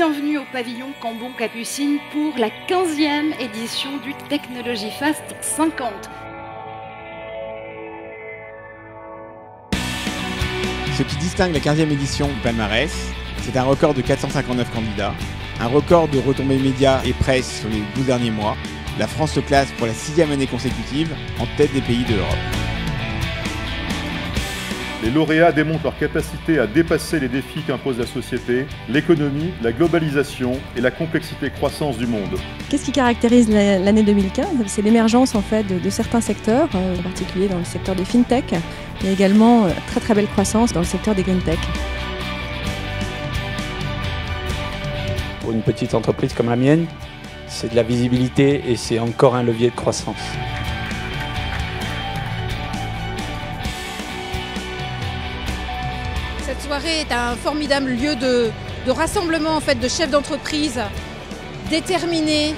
bienvenue au pavillon Cambon-Capucine pour la 15e édition du Technology Fast 50. Ce qui distingue la 15e édition du palmarès, c'est un record de 459 candidats, un record de retombées médias et presse sur les 12 derniers mois. La France se classe pour la 6e année consécutive en tête des pays de l'Europe. Les lauréats démontrent leur capacité à dépasser les défis qu'impose la société, l'économie, la globalisation et la complexité croissance du monde. Qu'est-ce qui caractérise l'année 2015 ? C'est l'émergence en fait de certains secteurs, en particulier dans le secteur des fintech. Il y a également très belle croissance dans le secteur des green tech. Pour une petite entreprise comme la mienne, c'est de la visibilité et c'est encore un levier de croissance. Cette soirée est un formidable lieu de rassemblement en fait, de chefs d'entreprise déterminés,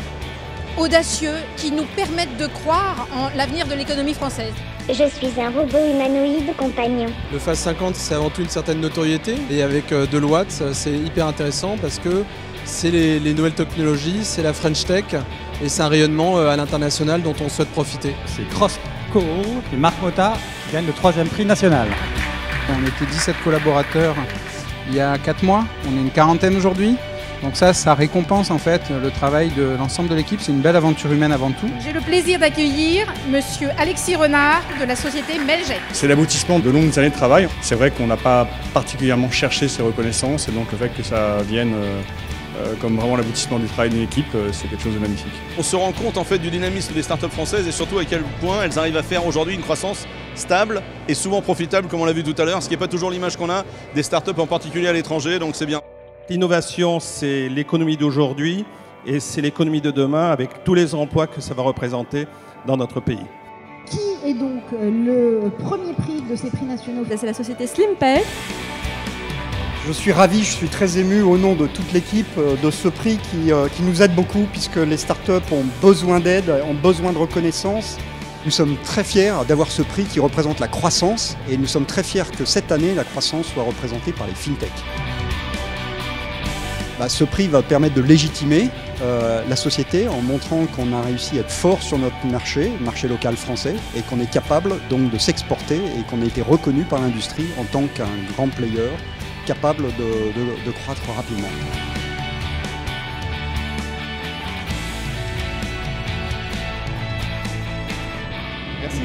audacieux, qui nous permettent de croire en l'avenir de l'économie française. Je suis un robot humanoïde compagnon. Le Fast 50, c'est avant tout une certaine notoriété. Et avec Deloitte, c'est hyper intéressant parce que c'est les nouvelles technologies, c'est la French Tech et c'est un rayonnement à l'international dont on souhaite profiter. C'est Crossco et Marc Motta qui gagne le 3e prix national. On était 17 collaborateurs il y a 4 mois, on est une quarantaine aujourd'hui. Donc ça récompense en fait le travail de l'ensemble de l'équipe. C'est une belle aventure humaine avant tout. J'ai le plaisir d'accueillir monsieur Alexis Renard de la société Melgec. C'est l'aboutissement de longues années de travail. C'est vrai qu'on n'a pas particulièrement cherché ces reconnaissances et donc le fait que ça vienne comme vraiment l'aboutissement du travail d'une équipe, c'est quelque chose de magnifique. On se rend compte en fait du dynamisme des startups françaises et surtout à quel point elles arrivent à faire aujourd'hui une croissance stable et souvent profitable comme on l'a vu tout à l'heure, ce qui n'est pas toujours l'image qu'on a des startups en particulier à l'étranger, donc c'est bien. L'innovation, c'est l'économie d'aujourd'hui et c'est l'économie de demain avec tous les emplois que ça va représenter dans notre pays. Qui est donc le premier prix de ces prix nationaux ? C'est la société SlimPay. Je suis ravi, je suis très ému au nom de toute l'équipe de ce prix qui nous aide beaucoup puisque les startups ont besoin d'aide, ont besoin de reconnaissance. Nous sommes très fiers d'avoir ce prix qui représente la croissance et nous sommes très fiers que cette année, la croissance soit représentée par les fintech. Ce prix va permettre de légitimer la société en montrant qu'on a réussi à être fort sur notre marché, le marché local français, et qu'on est capable donc de s'exporter et qu'on a été reconnu par l'industrie en tant qu'un grand player capable de croître rapidement. Merci.